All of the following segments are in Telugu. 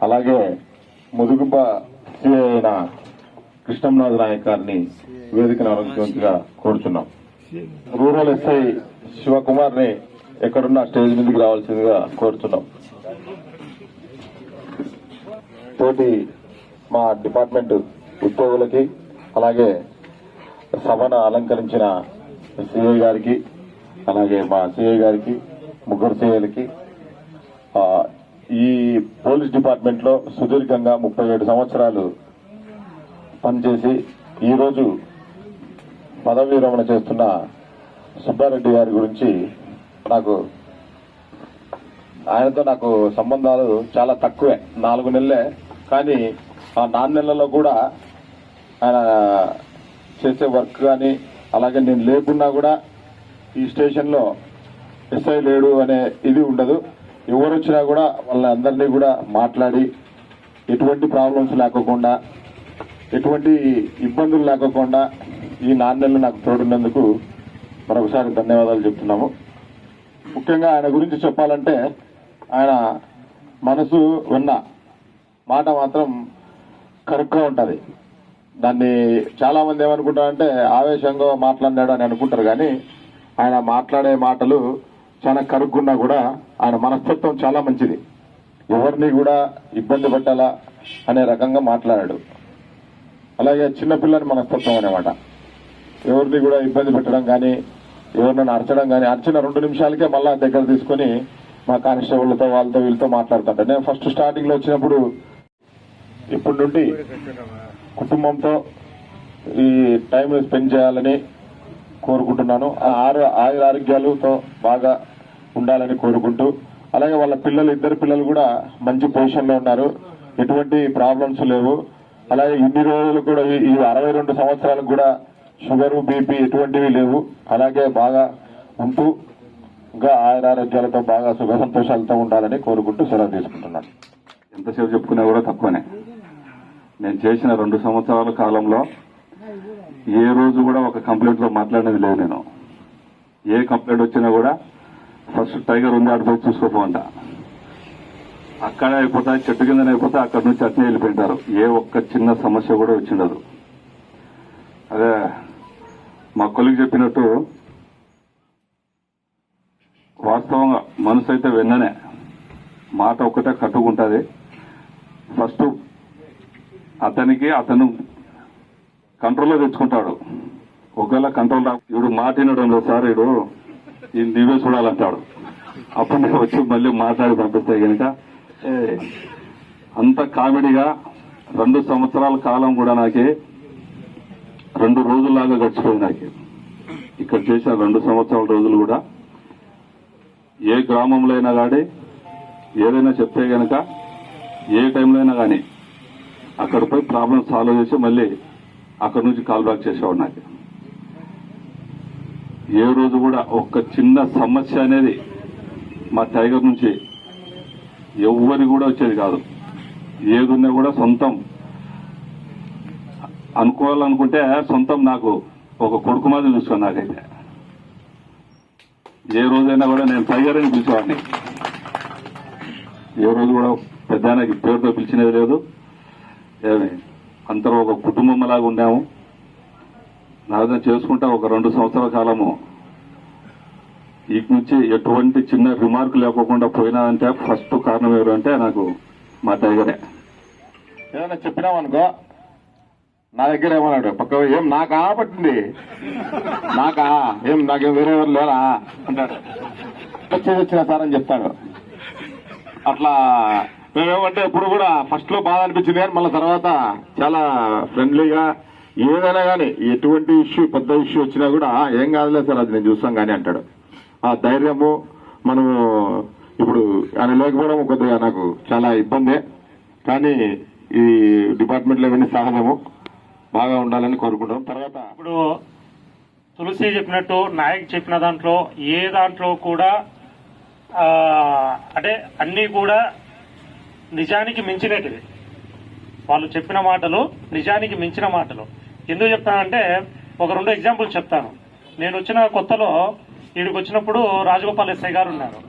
అలాగే ముదుగుంప సిఐ అయిన కృష్ణంనాథ్ నాయక్ గారిని వేదికను అలంకరించగా కోరుచున్నాం. రూరల్ ఎస్ఐ శివకుమార్ ని ఎక్కడున్న స్టేజ్ మీదకి రావాల్సిందిగా కోరుచున్నాం. తోటి మా డిపార్ట్మెంట్ ఉద్యోగులకి అలాగే సభను అలంకరించిన సిఐ గారికి అలాగే మా సిఐ గారికి ముగ్గురు సిఐలకి ఈ పోలీస్ డిపార్ట్మెంట్ లో సుదీర్ఘంగా 37 సంవత్సరాలు పనిచేసి ఈరోజు పదవీ విరమణ చేస్తున్న సుబ్బారెడ్డి గారి గురించి ఆయనతో నాకు సంబంధాలు చాలా తక్కువే, 4 నెలలే. కానీ ఆ 4 నెలల్లో కూడా ఆయన చేసే వర్క్ కానీ అలాగే నేను లేకున్నా కూడా ఈ స్టేషన్ లో ఎస్ఐ లేడు అనే ఇది ఉండదు. ఎవరు వచ్చినా కూడా వాళ్ళందరినీ కూడా మాట్లాడి ఎటువంటి ప్రాబ్లమ్స్ లేకోకుండా ఎటువంటి ఇబ్బందులు లేకోకుండా ఈ 4 నెలలు నాకు తోడున్నందుకు మరొకసారి ధన్యవాదాలు చెప్తున్నాము. ముఖ్యంగా ఆయన గురించి చెప్పాలంటే ఆయన మనసు విన్న మాట మాత్రం కరెక్ట్గా ఉంటుంది. దాన్ని చాలా మంది ఏమనుకుంటారంటే ఆవేశంగా మాట్లాడినాడు అని అనుకుంటారు. కానీ ఆయన మాట్లాడే మాటలు చాలా కరుగ్గున్నా కూడా ఆయన మనస్తత్వం చాలా మంచిది. ఎవరిని కూడా ఇబ్బంది పెట్టాలా అనే రకంగా మాట్లాడాడు. అలాగే చిన్నపిల్లని మనస్తత్వం అనమాట. ఎవరిని కూడా ఇబ్బంది పెట్టడం కానీ ఎవరినైనా అరచడం కానీ అర్చిన 2 నిమిషాలకే మళ్ళా దగ్గర తీసుకుని మా కానిస్టేబుల్తో వాళ్ళతో వీళ్ళతో మాట్లాడుతుంటా. నేను ఫస్ట్ స్టార్టింగ్ లో వచ్చినప్పుడు ఇప్పటి నుండి కుటుంబంతో ఈ టైం స్పెండ్ చేయాలని కోరుకుంటున్నాను. ఆరోగ్యాలతో బాగా ఉండాలని కోరుకుంటూ అలాగే వాళ్ళ పిల్లలు 2 పిల్లలు కూడా మంచి పొజిషన్ లో ఉన్నారు, ఎటువంటి ప్రాబ్లమ్స్ లేవు. అలాగే ఇన్ని రోజులు కూడా ఈ 62 సంవత్సరాలకు కూడా షుగర్ బీపీ ఎటువంటివి లేవు. అలాగే బాగా ఉంటూ ఇంకా ఆరోగ్యాలతో బాగా సుఖ సంతోషాలతో ఉండాలని కోరుకుంటూ సెలవు తీసుకుంటున్నాను. ఎంతసేపు చెప్పుకున్నా కూడా తక్కువనే. నేను చేసిన 2 సంవత్సరాల కాలంలో ఏ రోజు కూడా ఒక కంప్లైంట్ లో మాట్లాడినది లేదు. నేను ఏ కంప్లైంట్ వచ్చినా కూడా ఫస్ట్ టైగర్ ఉంది ఆడిపోయి చూసుకోపోంట, అక్కడే అయిపోతాయి, చెట్టు కిందనే అయిపోతే అక్కడి నుంచి అట్నే వెళ్ళిపోయింటారు. ఏ ఒక్క చిన్న సమస్య కూడా వచ్చిండదు. అదే మా కొలికి చెప్పినట్టు వాస్తవంగా మనసు అయితే వెన్ననే, మాట ఒక్కటే కట్టుకుంటుంది. ఫస్ట్ అతను కంట్రోల్లో తెచ్చుకుంటాడు. ఒకవేళ కంట్రోల్ ఇడు మాట వినడం లేదు సార్, ఇడు నీవే చూడాలంటాడు. అప్పుడు నేను వచ్చి మళ్ళీ మాట్లాడి పంపిస్తే కనుక అంత కామెడీగా 2 సంవత్సరాల కాలం కూడా నాకు 2 రోజుల్లాగా గడిచిపోయింది. నాకు ఇక్కడ చేసిన 2 సంవత్సరాల రోజులు కూడా ఏ గ్రామంలో అయినా కానీ ఏదైనా చెప్తే గనక ఏ టైంలో అయినా కానీ అక్కడ పోయి ప్రాబ్లం సాల్వ్ చేసి మళ్ళీ అక్కడి నుంచి కాల్ బ్యాక్ చేసేవాడు. నాకు ఏ రోజు కూడా ఒక్క చిన్న సమస్య అనేది మా టైగర్ నుంచి ఎవ్వరి కూడా వచ్చేది కాదు. ఏదున్నా కూడా సొంతం అనుకోవాలనుకుంటే సొంతం నాకు ఒక కొడుకు మాదిరి చూసుకోండి. నాకైతే ఏ రోజైనా కూడా నేను టైగర్ అని పిలిచేవాడిని. ఏ రోజు కూడా పెద్దానికి పేరుతో పిలిచినది లేదు. అందరూ ఒక కుటుంబం లాగా ఉన్నాము. నాదన చేసుకుంటా ఒక 2 సంవత్సరాల కాలము ఇటు నుంచి ఎటువంటి చిన్న రిమార్క్ లేకోకుండా పోయినా అంటే ఫస్ట్ కారణం ఎవరు అంటే నాకు మా టైగరే. ఏదైనా చెప్పినామనుకో నా దగ్గర ఏమన్నాడు పక్క ఏం నాకా పట్టింది నాకా ఏం నాకేం వేరే ఎవరు లేరా అంటాడు. వచ్చేది వచ్చిన సార్ అని చెప్తాడు. అట్లా మేమేమంటే ఎప్పుడు కూడా ఫస్ట్ లో బాధ అనిపించింది కానీ మళ్ళీ తర్వాత చాలా ఫ్రెండ్లీగా ఏదైనా కానీ ఎటువంటి ఇష్యూ పెద్ద ఇష్యూ వచ్చినా కూడా ఏం కాదులే సార్ అది నేను చూస్తాం కానీ అంటాడు. ఆ ధైర్యము మనము ఇప్పుడు ఆయన లేకపోవడం కొద్దిగా నాకు చాలా ఇబ్బందే, కానీ ఈ డిపార్ట్మెంట్లో ఇవన్నీ సహజము, బాగా ఉండాలని కోరుకుంటాం. తర్వాత ఇప్పుడు తులసి చెప్పినట్టు నాయక్ చెప్పిన దాంట్లో ఏ దాంట్లో కూడా అంటే అన్నీ కూడా నిజానికి మించినటివి. వాళ్ళు చెప్పిన మాటలు నిజానికి మించిన మాటలు. ఎందుకు చెప్తానంటే ఒక 2 ఎగ్జాంపుల్స్ చెప్తాను. నేను వచ్చిన కొత్తలో వీడికి వచ్చినప్పుడు రాజగోపాల్ ఎస్ఐ గారు ఉన్నారు.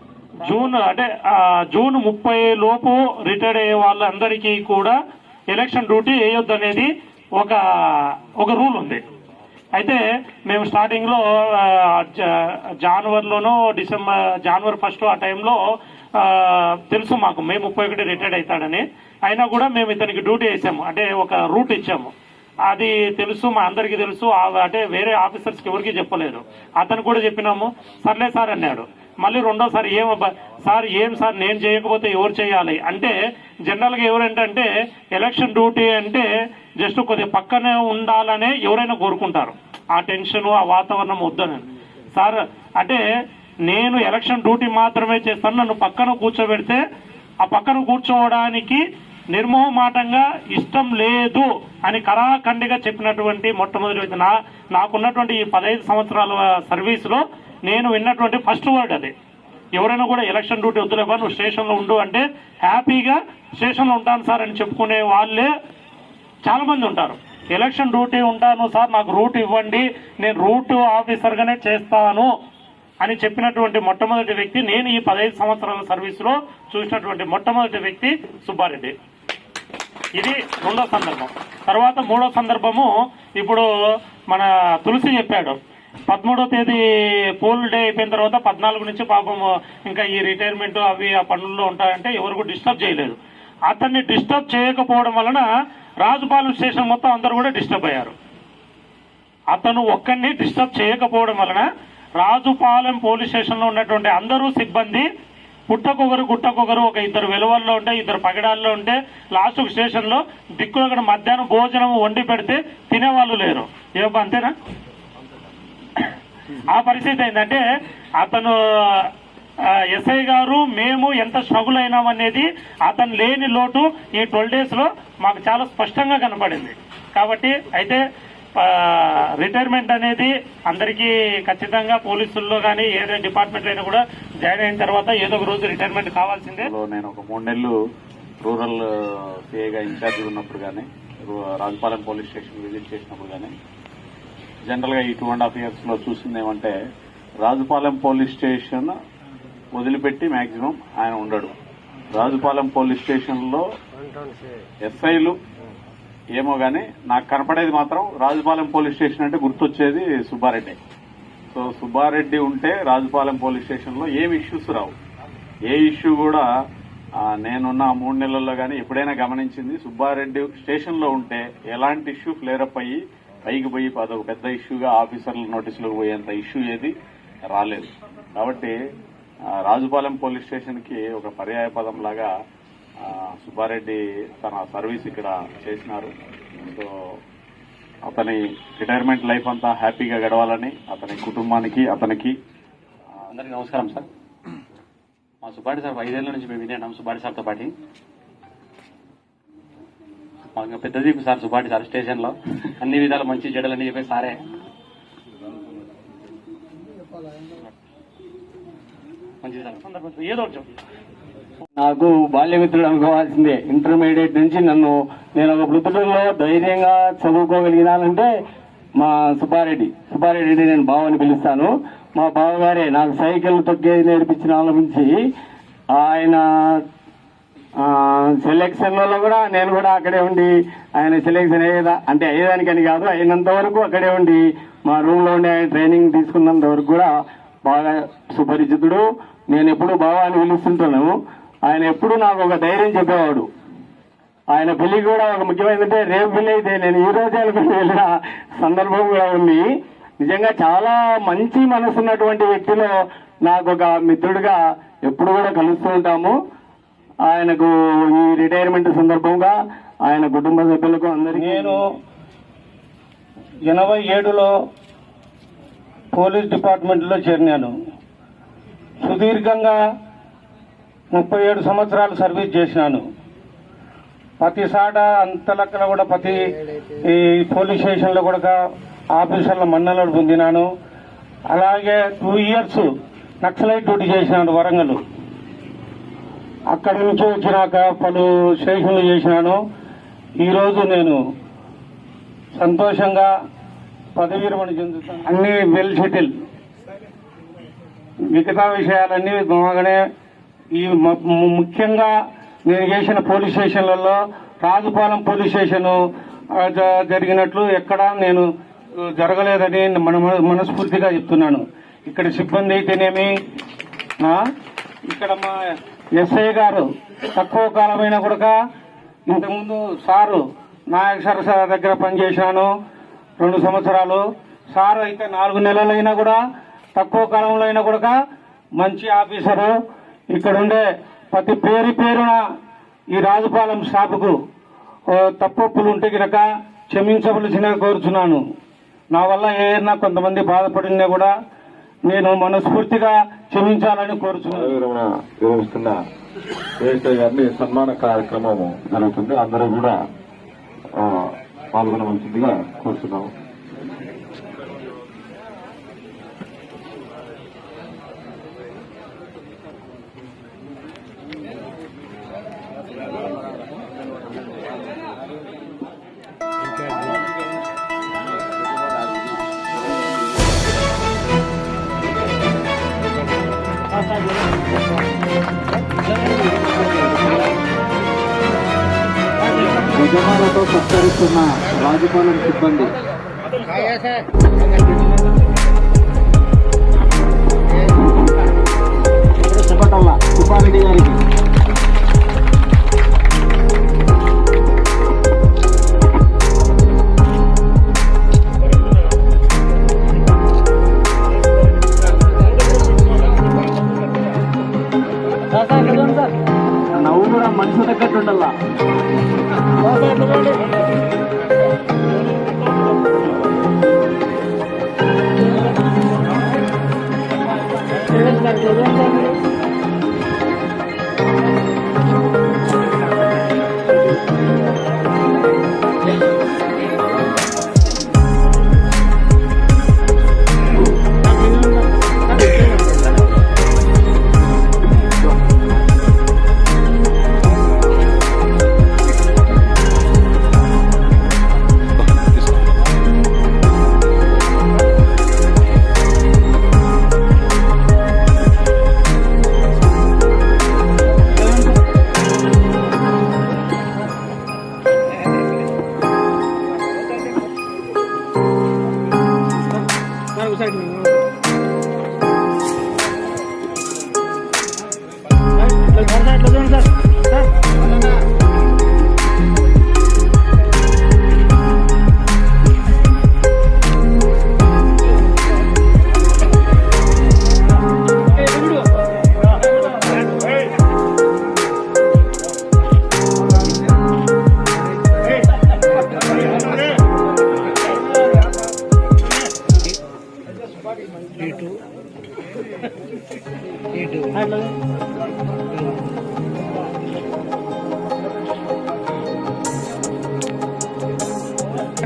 జూన్ 30 లోపు రిటైర్డ్ అయ్యే వాళ్ళందరికీ కూడా ఎలక్షన్ డ్యూటీ వేయొద్దు అనేది ఒక రూల్ ఉంది. అయితే మేము స్టార్టింగ్ లో జనవరిలోనో జనవరి 1 ఆ టైంలో తెలుసు మాకు మే 31 రిటైర్డ్ అవుతాడని. అయినా కూడా మేము ఇతనికి డ్యూటీ వేసాము, అంటే ఒక రూట్ ఇచ్చాము. అది తెలుసు, మా అందరికీ తెలుసు. అంటే వేరే ఆఫీసర్స్కి ఎవరికి చెప్పలేదు. అతను కూడా చెప్పినాము. సర్లే సార్ అన్నాడు. మళ్ళీ రెండోసారి ఏం సార్ నేను చేయకపోతే ఎవరు చేయాలి అంటే, జనరల్ గా ఎవరంటే ఎలక్షన్ డ్యూటీ అంటే జస్ట్ కొద్దిగా పక్కనే ఉండాలనే ఎవరైనా కోరుకుంటారు. ఆ టెన్షన్ ఆ వాతావరణం వద్దని. సార్ అంటే నేను ఎలక్షన్ డ్యూటీ మాత్రమే చేస్తాను, నన్ను పక్కన కూర్చోబెడితే ఆ పక్కన కూర్చోవడానికి నిర్మోహమాటంగా ఇష్టం లేదు అని కరాఖండిగా చెప్పినటువంటి మొట్టమొదటి వ్యక్తి. నాకున్నటువంటి ఈ 15 సంవత్సరాల సర్వీసులో నేను విన్నటువంటి ఫస్ట్ వర్డ్ అది. ఎవరైనా కూడా ఎలక్షన్ డ్యూటీ వద్దులేవా, నువ్వు స్టేషన్లో ఉండు అంటే హ్యాపీగా స్టేషన్లో ఉంటాను సార్ అని చెప్పుకునే వాళ్ళే చాలా మంది ఉంటారు. ఎలక్షన్ డ్యూటీ ఉంటాను సార్, నాకు రూట్ ఇవ్వండి, నేను రూట్ ఆఫీసర్గానే చేస్తాను అని చెప్పినటువంటి మొట్టమొదటి వ్యక్తి, నేను ఈ 15 సంవత్సరాల సర్వీసులో చూసినటువంటి మొట్టమొదటి వ్యక్తి సుబ్బారెడ్డి. ఇది 2వ సందర్భం. తర్వాత 3వ సందర్భము ఇప్పుడు మన తులసి చెప్పాడు. 13వ తేదీ పోల్ డే అయిపోయిన తర్వాత 14 నుంచి పాపం ఇంకా ఈ రిటైర్మెంట్ అవి ఆ పనుల్లో ఉంటాయంటే ఎవరు కూడా డిస్టర్బ్ చేయలేదు. అతన్ని డిస్టర్బ్ చేయకపోవడం వలన రాజుపాలెం స్టేషన్ మొత్తం అందరూ కూడా డిస్టర్బ్ అయ్యారు. అతను ఒక్కడిని డిస్టర్బ్ చేయకపోవడం వలన రాజుపాలెం పోలీస్ స్టేషన్ లో ఉన్నటువంటి అందరూ సిబ్బంది పుట్టకొగరు గుట్టకొగరు, ఒక 2 వెలువల్లో ఉంటే 2 పగడాల్లో ఉంటే లాస్ట్ స్టేషన్ లో దిక్కున మధ్యాహ్నం భోజనం వండి పెడితే తినేవాళ్ళు లేరు. ఏమో అంతేనా? ఆ పరిస్థితి ఏంటంటే అతను ఎస్ఐ గారు మేము ఎంత స్ట్రగుల్ అయినామనేది అతను లేని లోటు ఈ 12 days లో మాకు చాలా స్పష్టంగా కనపడింది. కాబట్టి అయితే రిటైర్మెంట్ అనేది అందరికీ ఖచ్చితంగా పోలీసుల్లో కానీ ఏదైనా డిపార్ట్మెంట్ అయినా కూడా జాయిన్ అయిన తర్వాత ఏదో ఒక రోజు రిటైర్మెంట్ కావాల్సిందే. నేను ఒక 3 నెలలు రూరల్ సిఐగా ఇన్ఛార్జ్ ఉన్నప్పుడు కానీ, రాజపాలెం పోలీస్ స్టేషన్ విజిట్ చేసినప్పుడు కానీ, జనరల్ గా ఈ 2.5 years లో చూసింది ఏమంటే, రాజుపాలెం పోలీస్ స్టేషన్ వదిలిపెట్టి మాక్సిమం ఆయన ఉండడు. రాజుపాలెం పోలీస్ స్టేషన్ లో ఎస్ఐలు ఏమో గానీ నాకు కనపడేది మాత్రం రాజుపాలెం పోలీస్ స్టేషన్ అంటే గుర్తొచ్చేది సుబ్బారెడ్డి. సో సుబ్బారెడ్డి ఉంటే రాజుపాలెం పోలీస్ స్టేషన్ లో ఏం ఇష్యూస్ రావు. ఏ ఇష్యూ కూడా నేనున్న 3 నెలల్లో గానీ ఎప్పుడైనా గమనించింది, సుబ్బారెడ్డి స్టేషన్ లో ఉంటే ఎలాంటి ఇష్యూ ఫ్లేరప్ అయ్యి పైకి పోయి అదొక పెద్ద ఇష్యూగా ఆఫీసర్ల నోటీసులకు పోయేంత ఇష్యూ ఏది రాలేదు. కాబట్టి రాజుపాలెం పోలీస్ స్టేషన్ కి ఒక పర్యాయ పదం లాగా సుబ్బారెడ్డి తన సర్వీస్ ఇక్కడ చేసినారు. సో అతని రిటైర్మెంట్ లైఫ్ అంతా హ్యాపీగా గడవాలని అతని కుటుంబానికి, అతనికి. అందరికీ నమస్కారం సార్. మా సుబ్బారెడ్డి సార్ 5 ఏళ్ల నుంచి మేము వినేనాం సుబ్బారెడ్డి సార్తో పాటు. మాకు పెద్ద Deepu sir Subbareddy sir station లో అన్ని విధాలు మంచి చెడ్డలని చెప్పే సారే. మంచి సార్ సందర్భం ఏదో నాకు బాల్యమిత్రుడు అనుకోవాల్సిందే. ఇంటర్మీడియట్ నుంచి నేను ఒక వృత్తుల్లో ధైర్యంగా చదువుకోగలిగినానంటే మా సుబ్బారెడ్డి నేను బావని పిలుస్తాను. మా బావగారే నాకు సైకిల్ తొక్కేది నేర్పించిన వాళ్ళ నుంచి ఆయన సెలెక్షన్లలో కూడా నేను కూడా అక్కడే ఉండి ఆయన సెలెక్షన్ అయ్యేదానికని కాదు, అయినంత వరకు అక్కడే ఉండి మా రూమ్ లో ఉండి ఆయన ట్రైనింగ్ తీసుకున్నంత వరకు కూడా బాగా సుపరిచితుడు. నేను ఎప్పుడు బావా అని పిలుస్తుంటాను. ఆయన ఎప్పుడు నాకు ఒక ధైర్యం చెప్పేవాడు. ఆయన పెళ్లి కూడా ఒక ముఖ్యమైనదంటే, రేపు పెళ్లి అయితే నేను ఈ రోజే అనుకుని వెళ్ళిన సందర్భం కూడా ఉంది. నిజంగా చాలా మంచి మనసున్నటువంటి వ్యక్తిలో నాకు ఒక మిత్రుడిగా ఎప్పుడు కూడా కలుస్తూ ఉంటాము. ఆయనకు ఈ రిటైర్మెంట్ సందర్భంగా ఆయన కుటుంబ సభ్యులకు అందరికీ నేను 87లో పోలీస్ డిపార్ట్మెంట్లో చేరినాను. సుదీర్ఘంగా 37 సంవత్సరాలు సర్వీస్ చేసినాను. ప్రతి సాట అంతలక్కన కూడా ప్రతి ఈ పోలీస్ స్టేషన్లో కూడా ఆఫీసర్ల మన్ననలు పొందినాను. అలాగే 2 ఇయర్స్ నక్సలైట్ డ్యూటీ చేసినాను వరంగల్. అక్కడి నుంచి వచ్చినాక పలు స్టేషన్లు చేసినాను. ఈరోజు నేను సంతోషంగా పదవి విరమణ చెందుతాను. అన్ని వెల్ సెటిల్, మిగతా విషయాలన్నీ బాగానే. ఈ ముఖ్యంగా నేను చేసిన పోలీస్ స్టేషన్లలో రాజుపాలెం పోలీస్ స్టేషన్ జరిగినట్లు ఎక్కడా నేను జరగలేదని మనస్ఫూర్తిగా చెప్తున్నాను. ఇక్కడ సిబ్బంది అయితేనేమి, ఇక్కడ మా ఎస్ఐ గారు తక్కువ కాలమైన కూడా ఇంతకుముందు సారు నాయక్ సరస దగ్గర పనిచేశాను 2 సంవత్సరాలు. సారు అయితే 4 నెలలైనా కూడా తక్కువ కాలంలో అయినా కూడా మంచి ఆఫీసరు. ఇక్కడ ఉండే ప్రతి పేరున ఈ రాజుపాలెం స్టాఫ్కు తప్పులు ఉంటే కనుక క్షమించవలసిన కోరుచున్నాను. నా వల్ల ఏదైనా కొంతమంది బాధపడినా కూడా నేను మనస్ఫూర్తిగా క్షమించాలని కోరుచున్నాను. నిర్వహిస్తున్న ఏఎస్ఐ గారిని సన్మాన కార్యక్రమం జరుగుతుంది. అందరూ కూడా పాల్గొనవలసిందిగా కోరుతున్నాము. యజమానులతో సత్కరిస్తున్న రాజపాలెం సిబ్బంది. చెప్పటల్లా సుబ్బారెడ్డి గారికి నవ్వు కూడా మనసు తగ్గట్టుండల్లా.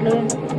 Hello.